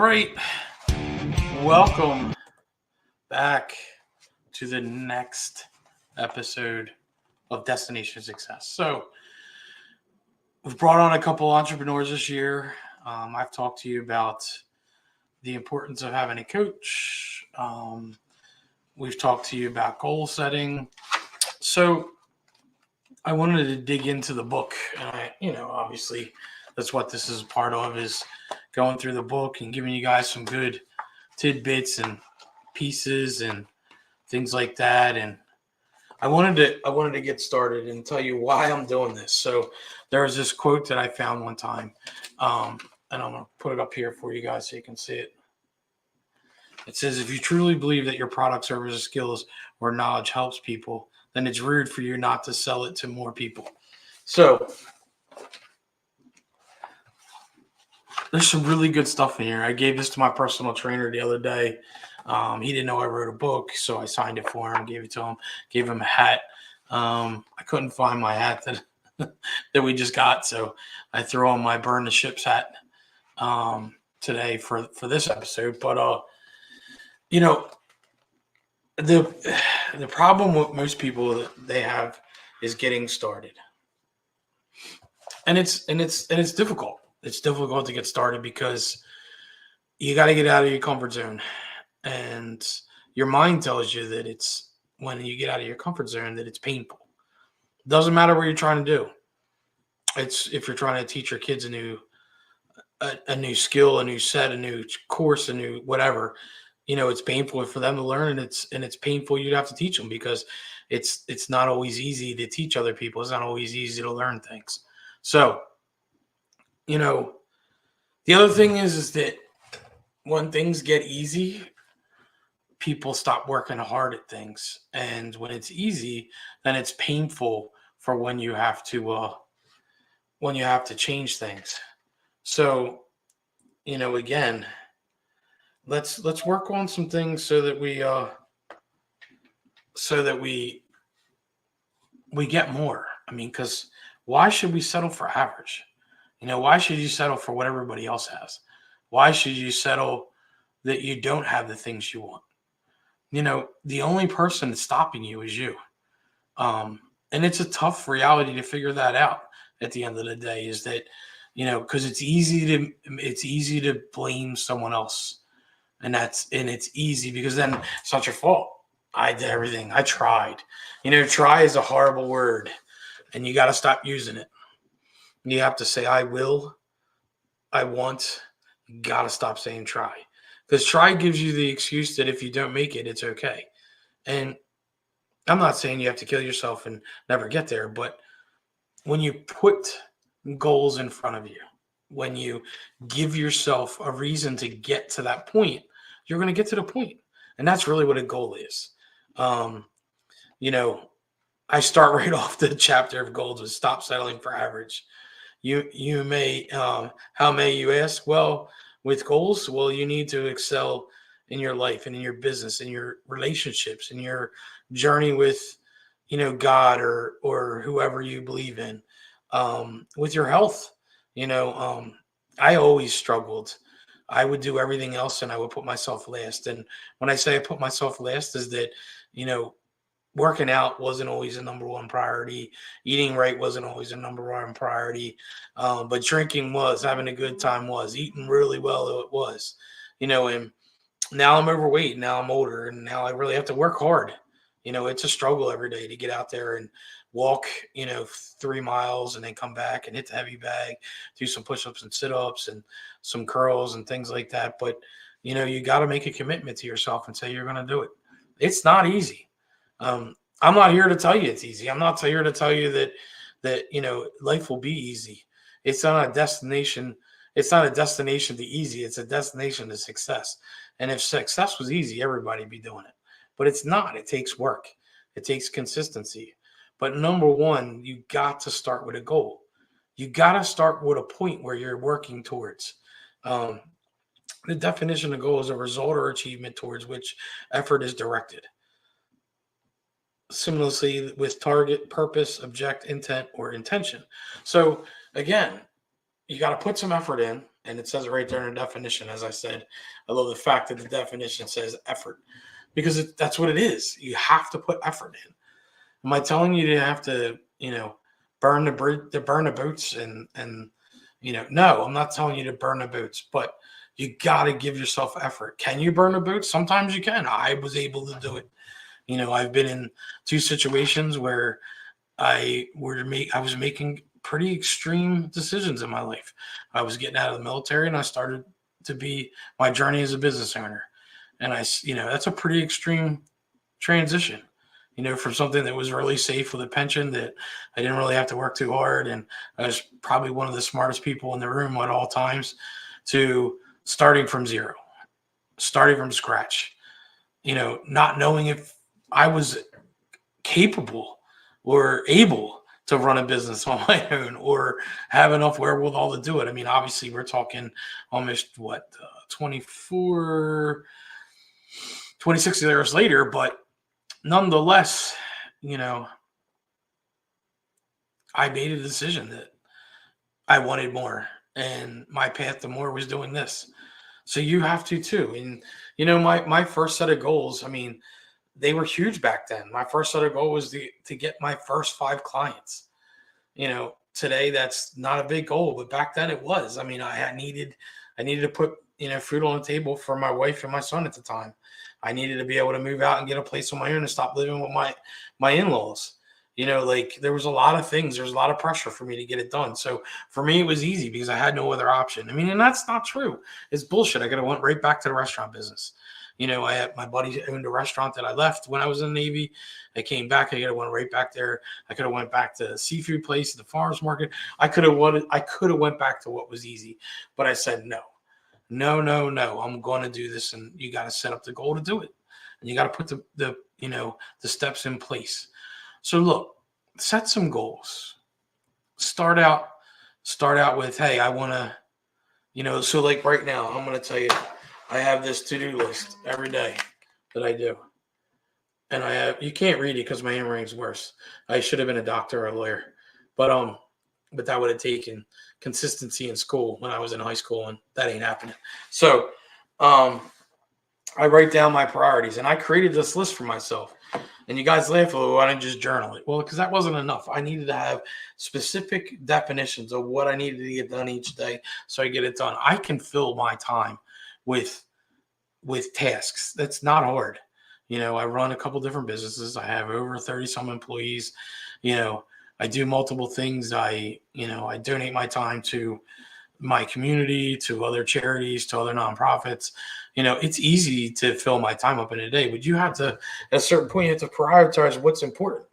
right. Welcome back to the next episode of Destination Success. So, we've brought on a couple entrepreneurs this year. I've talked to you about the importance of having a coach. We've talked to you about goal setting. So, I wanted to dig into the book. And obviously, that's what this is a part of, is going through the book and giving you guys some good tidbits and pieces and things like that. And I wanted to get started and tell you why I'm doing this. So there was this quote that I found one time, and I'm going to put it up here for you guys so you can see it. It says, if you truly believe that your product, service, skills, or knowledge helps people, then it's rude for you not to sell it to more people. So there's some really good stuff in here. I gave this to my personal trainer the other day. He didn't know I wrote a book, so I signed it for him, gave it to him, gave him a hat. I couldn't find my hat that we just got, so I threw on my Burn the Ships hat today for this episode. But the problem with most people that they have is getting started, and it's difficult. It's difficult to get started because you got to get out of your comfort zone. And your mind tells you that it's when you get out of your comfort zone that it's painful. It doesn't matter what you're trying to do. It's if you're trying to teach your kids a new skill, a new set, a new course, a new whatever, it's painful for them to learn, and it's painful you'd have to teach them because it's not always easy to teach other people. It's not always easy to learn things. So, the other thing is that when things get easy, people stop working hard at things, and when it's easy, then it's painful for when you have to change things. So, again, let's work on some things so that we get more. I mean, because why should we settle for average? Why should you settle for what everybody else has? Why should you settle that you don't have the things you want? The only person that's stopping you is you. And it's a tough reality to figure that out at the end of the day, is that, because it's easy to blame someone else. And it's easy because then it's not your fault. I did everything. I tried. Try is a horrible word, and you got to stop using it. You have to say, I will, I want. You got to stop saying try. Because try gives you the excuse that if you don't make it, it's okay. And I'm not saying you have to kill yourself and never get there, but when you put goals in front of you, when you give yourself a reason to get to that point, you're going to get to the point. And that's really what a goal is. I start right off the chapter of goals with stop settling for average. You may, how may you ask? Well, with goals, you need to excel in your life and in your business, in your relationships, in your journey with, God or whoever you believe in, with your health. I always struggled. I would do everything else and I would put myself last. And when I say I put myself last, is that, working out wasn't always a number one priority. Eating right wasn't always a number one priority. But drinking was, having a good time was, eating really well it was, and now I'm overweight. Now I'm older, and now I really have to work hard. It's a struggle every day to get out there and walk, 3 miles and then come back and hit the heavy bag, do some push-ups and sit-ups and some curls and things like that. But, you got to make a commitment to yourself and say you're going to do it. It's not easy. I'm not here to tell you it's easy. I'm not here to tell you that life will be easy. It's not a destination. It's not a destination to easy. It's a destination to success. And if success was easy, everybody'd be doing it. But it's not. It takes work. It takes consistency. But number one, you got to start with a goal. You got to start with a point where you're working towards. The definition of goal is a result or achievement towards which effort is directed. Similarly with target, purpose, object, intent, or intention. So again, you got to put some effort in. And it says it right there in the definition. As I said, I love the fact that the definition says effort, because that's what it is. You have to put effort in. Am I telling you to have to, burn the bridge, to burn the boats, and no, I'm not telling you to burn the boats, but you got to give yourself effort. Can you burn the boats? Sometimes you can. I was able to do it. I've been in two situations where I was making pretty extreme decisions in my life. I was getting out of the military, and I started to be my journey as a business owner. And that's a pretty extreme transition, from something that was really safe with a pension, that I didn't really have to work too hard. And I was probably one of the smartest people in the room at all times, to starting from zero, starting from scratch, not knowing if I was capable or able to run a business on my own or have enough wherewithal to do it. I mean, obviously, we're talking almost 24, 26 years later, but nonetheless, I made a decision that I wanted more, and my path to more was doing this. So you have to too. And my first set of goals, I mean, they were huge back then. My first set of goal was to get my first 5 clients. Today that's not a big goal, but back then it was. I mean, I needed to put food on the table for my wife and my son at the time. I needed to be able to move out and get a place on my own and stop living with my in-laws. There was a lot of things. There's a lot of pressure for me to get it done. So for me, it was easy because I had no other option. I mean, and that's not true. It's bullshit. I could have went right back to the restaurant business. I had my buddy owned a restaurant that I left when I was in the Navy. I came back. I could have went right back there. I could have went back to the seafood place, the farmers market. I could have went back to what was easy, but I said no. I'm going to do this, and you got to set up the goal to do it, and you got to put the steps in place. So look, set some goals. Start out with, hey, I want to, so like right now, I'm going to tell you, I have this to-do list every day that I do. And you can't read it because my handwriting's worse. I should have been a doctor or a lawyer, but that would have taken consistency in school when I was in high school, and that ain't happening. So, I write down my priorities, and I created this list for myself. And you guys laugh, oh, why didn't you just journal it? Well, because that wasn't enough. I needed to have specific definitions of what I needed to get done each day so I get it done. I can fill my time with tasks. That's not hard. I run a couple different businesses. I have over 30 some employees. I do multiple things. I donate my time to my community, to other charities, to other nonprofits. It's easy to fill my time up in a day, but you have to, at a certain point, you have to prioritize what's important.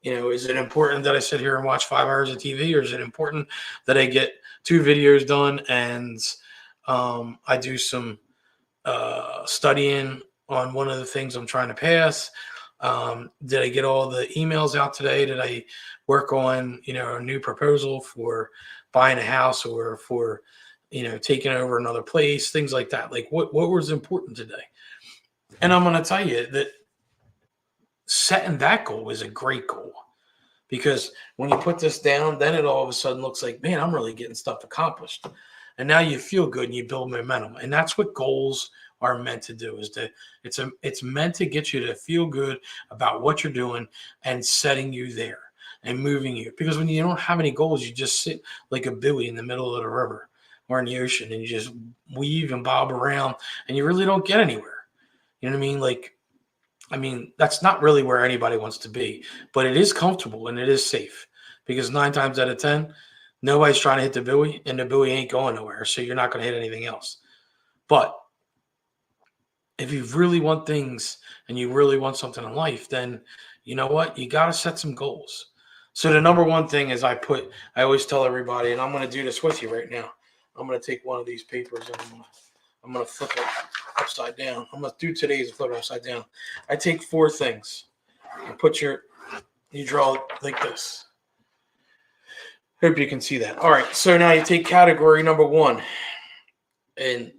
Is it important that I sit here and watch 5 hours of TV, or is it important that I get 2 videos done and I do some studying on one of the things I'm trying to pass? Did I get all the emails out today? Did I work on, a new proposal for buying a house, or for, taking over another place, things like that? Like what was important today? And I'm going to tell you that setting that goal is a great goal, because when you put this down, then it all of a sudden looks like, man, I'm really getting stuff accomplished. And now you feel good and you build momentum. And that's what goals are meant to do, it's meant to get you to feel good about what you're doing and setting you there and moving you. Because when you don't have any goals, you just sit like a buoy in the middle of the river or in the ocean, and you just weave and bob around, and you really don't get anywhere. You know what I mean? That's not really where anybody wants to be, but it is comfortable and it is safe, because 9 times out of 10, nobody's trying to hit the buoy, and the buoy ain't going nowhere. So you're not going to hit anything else. But if you really want things and you really want something in life, then you know what? You got to set some goals. So the number one thing is I always tell everybody, and I'm going to do this with you right now. I'm going to take one of these papers and I'm going to flip it upside down. I'm going to do today's flip it upside down. I take 4 things. You draw like this. Hope you can see that. All right. So now you take category number 1, and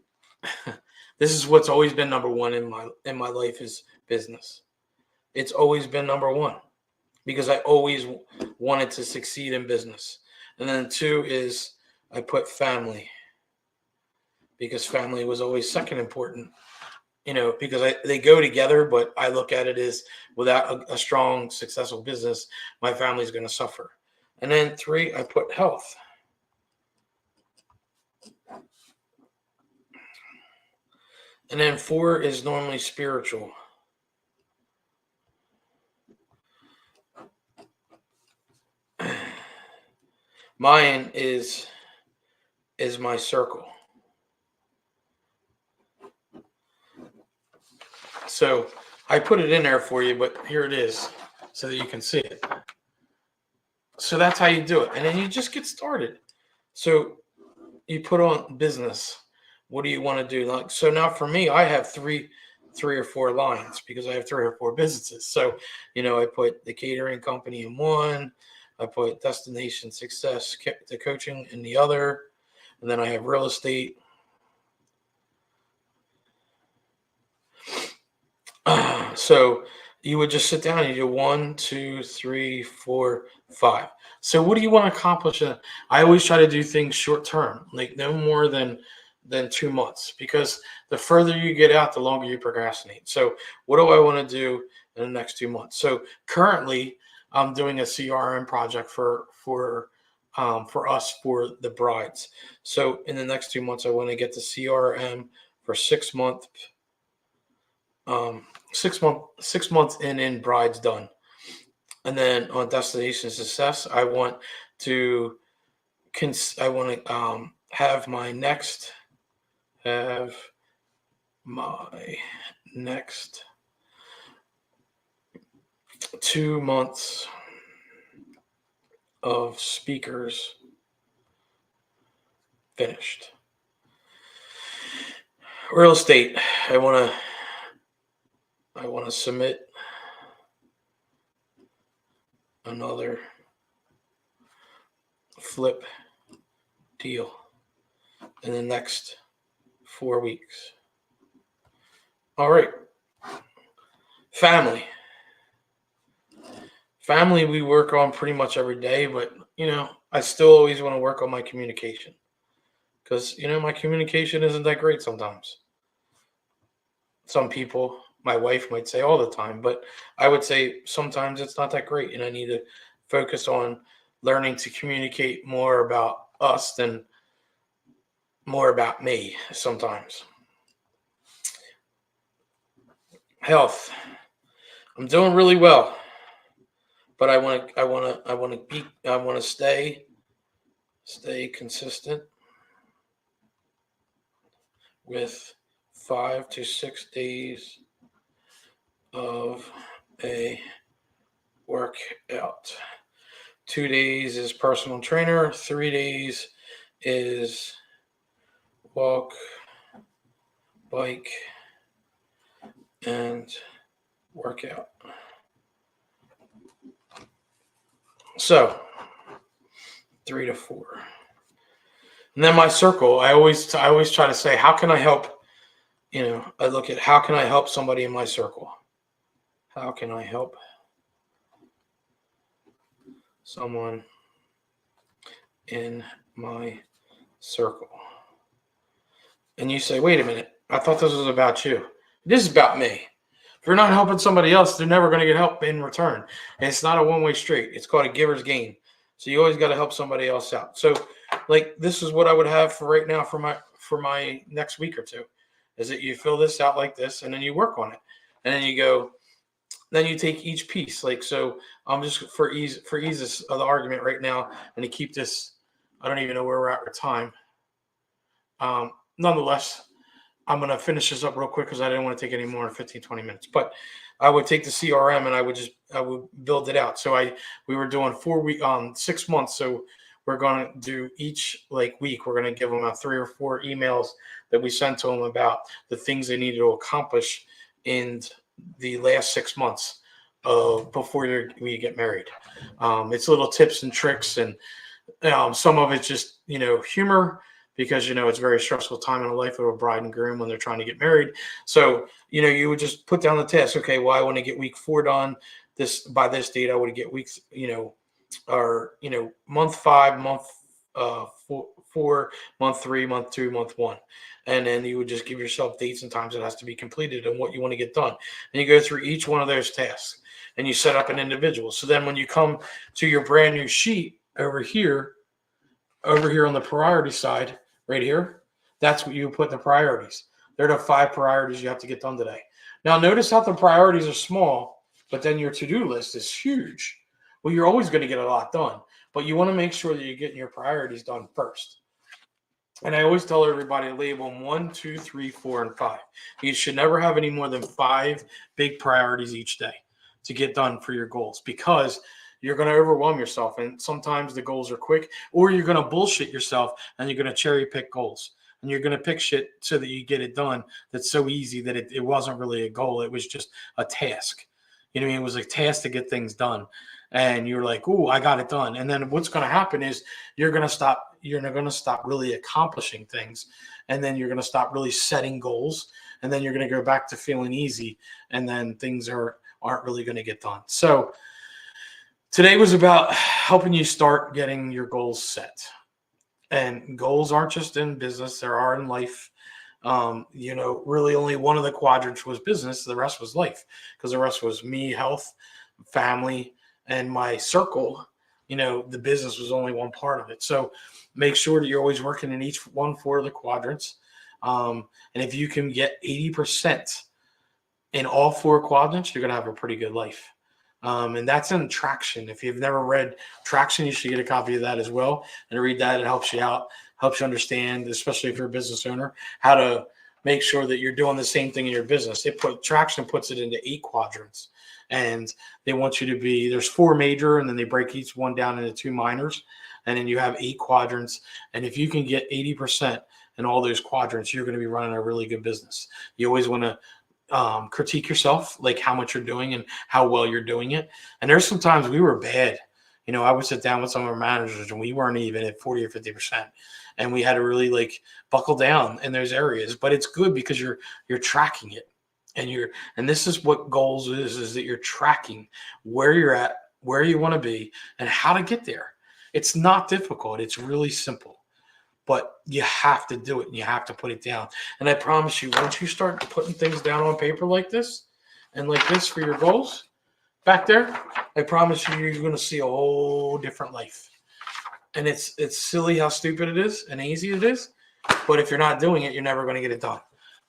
this is what's always been number 1 in my life is business. It's always been number 1 because I always wanted to succeed in business. And then 2 is I put family. because family was always second important. Because they go together, but I look at it as without a strong, successful business, my family's going to suffer. And then 3, I put health. And then 4 is normally spiritual. Mine is my circle. So I put it in there for you, but here it is so that you can see it. So that's how you do it. And then you just get started. So you put on business. What do you want to do? Like, so now for me, I have three or 4 lines because I have 3 or 4 businesses. So, I put the catering company in one, I put destination success, the coaching in the other, and then I have real estate. So you would just sit down and you do 1, 2, 3, 4, 5. So what do you want to accomplish? I always try to do things short term, like no more than 2 months, because the further you get out, the longer you procrastinate. So what do I want to do in the next 2 months? So currently I'm doing a CRM project for us, for the brides. So in the next 2 months, I want to get the CRM for 6 months. 6 months in brides done. And then on destination success, I want to have my next 2 months of speakers finished. Real estate, I want to submit another flip deal in the next 4 weeks. All right. Family, we work on pretty much every day, but I still always want to work on my communication, because my communication isn't that great sometimes. Some people, my wife might say all the time, but I would say sometimes it's not that great, and I need to focus on learning to communicate more about us than more about me sometimes. Health, I'm doing really well, but I want to stay consistent with 5 to 6 days of a workout. 2 days is personal trainer. 3 days is walk, bike, and workout. So 3 to 4. And then my circle, I always try to say, how can I help? I look at how can I help somebody in my circle? How can I help someone in my circle? And you say, wait a minute, I thought this was about you. This is about me. If you're not helping somebody else, they're never going to get help in return. And it's not a one-way street. It's called a giver's gain. So you always got to help somebody else out. So like, this is what I would have for right now for my next week or 2, is that you fill this out like this, and then you work on it. And then you go, then you take each piece. Like, so I'm just for ease of the argument right now, and to keep this, I don't even know where we're at with time. Nonetheless, I'm going to finish this up real quick because I didn't want to take any more than 15, 20 minutes. But I would take the CRM and I would build it out. So we were doing 6 months. So we're going to do each week, we're going to give them out 3 or 4 emails that we sent to them about the things they needed to accomplish in the last 6 months before we get married. It's little tips and tricks, and some of it's just humor, because it's a very stressful time in the life of a bride and groom when they're trying to get married. So you would just put down the task. Okay, well, I want to get week 4 done by this date. I would get weeks, or month 5, month 4, month 3, month 2, month 1. And then you would just give yourself dates and times it has to be completed and what you want to get done. And you go through each one of those tasks and you set up an individual. So then when you come to your brand new sheet over here on the priority side, right here, that's what you put the priorities. They're the 5 priorities you have to get done today. Now, notice how the priorities are small, but then your to-do list is huge. Well, you're always going to get a lot done, but you want to make sure that you're getting your priorities done first. And I always tell everybody to label them 1, 2, 3, 4, and 5. You should never have any more than 5 big priorities each day to get done for your goals, because you're going to overwhelm yourself. And sometimes the goals are quick, or you're going to bullshit yourself and you're going to cherry pick goals. And you're going to pick shit so that you get it done that's so easy that it wasn't really a goal. It was just a task. You know what I mean? It was a task to get things done. And you're like, "Ooh, I got it done." And then what's going to happen is you're going to stop really accomplishing things. And then you're going to stop really setting goals. And then you're going to go back to feeling easy. And then things aren't really going to get done. So today was about helping you start getting your goals set. And goals aren't just in business, there are in life. Really only one of the quadrants was business, the rest was life, because the rest was me, health, family, and my circle. The business was only one part of it. So make sure that you're always working in each one for the quadrants. And if you can get 80% in all 4 quadrants, you're going to have a pretty good life. And that's in Traction. If you've never read Traction, you should get a copy of that as well and read that. It helps you out, helps you understand, especially if you're a business owner, how to make sure that you're doing the same thing in your business. Traction puts it into 8 quadrants, and they want you to be, there's 4 major, and then they break each one down into 2 minors, and then you have 8 quadrants. And if you can get 80% in all those quadrants, you're going to be running a really good business. You always want to critique yourself, like how much you're doing and how well you're doing it. And there's sometimes we were bad. I would sit down with some of our managers and we weren't even at 40 or 50%. And we had to really buckle down in those areas. But it's good because you're tracking it. And this is what goals is that you're tracking where you're at, where you want to be, and how to get there. It's not difficult. It's really simple. But you have to do it and you have to put it down. And I promise you, once you start putting things down on paper like this and like this for your goals back there, I promise you, you're going to see a whole different life. And it's silly how stupid it is and easy it is. But if you're not doing it, you're never going to get it done,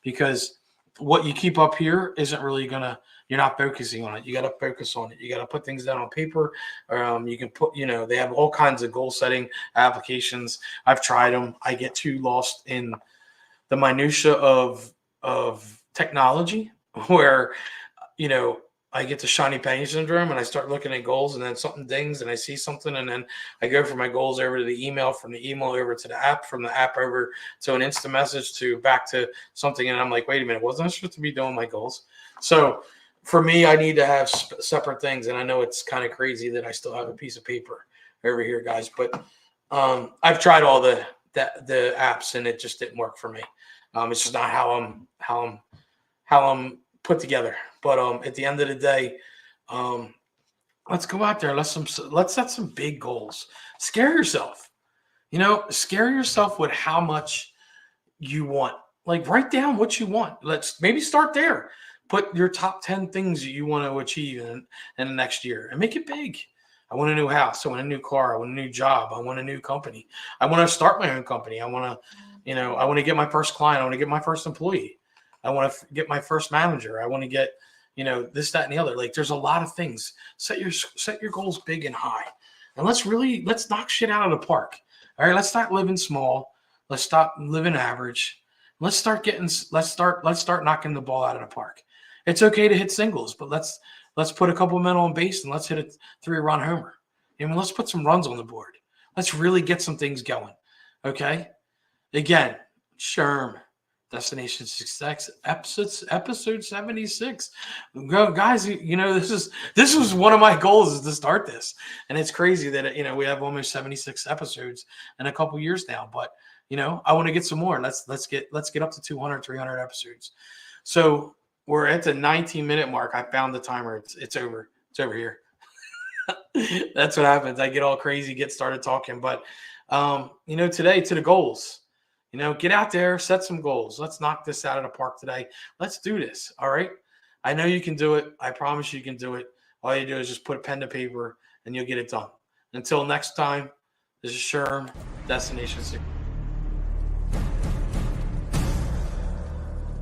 because what you keep up here isn't really going to, you're not focusing on it. You got to focus on it. You got to put things down on paper. You can put, they have all kinds of goal setting applications. I've tried them. I get too lost in the minutia of technology where, I get the shiny penny syndrome and I start looking at goals and then something dings and I see something and then I go from my goals over to the email, from the email over to the app, from the app over to an instant message to back to something. And I'm like, wait a minute, wasn't I supposed to be doing my goals? So for me, I need to have separate things. And I know it's kind of crazy that I still have a piece of paper over here, guys, but I've tried all the apps and it just didn't work for me. It's just not how I'm put together. But at the end of the day, let's go out there. Let's set some big goals. Scare yourself. Scare yourself with how much you want. Write down what you want. Let's maybe start there. Put your top 10 things you want to achieve in the next year and make it big. I want a new house. I want a new car. I want a new job. I want a new company. I want to start my own company. I want to get my first client. I want to get my first employee. I want to get my first manager. I want to get, this, that, and the other. There's a lot of things. Set your goals big and high. And let's knock shit out of the park. All right. Let's start living small. Let's stop living average. Let's start knocking the ball out of the park. It's okay to hit singles, but let's put a couple men on base and let's hit a 3-run homer. Let's put some runs on the board. Let's really get some things going. Okay. Again, Sherm. Destination Success, episode 76. Go, guys. This was one of my goals, is to start this, and it's crazy that we have almost 76 episodes in a couple years now. But I want to get some more. Let's get up to 200, 300 episodes. So we're at the 19-minute mark. I found the timer. It's over. It's over here. That's what happens. I get all crazy, get started talking, but Today to the goals. Get out there, set some goals. Let's knock this out of the park today. Let's do this. All right. I know you can do it. I promise you can do it. All you do is just put pen to paper and you'll get it done. Until next time, this is Sherm, Destination Secret.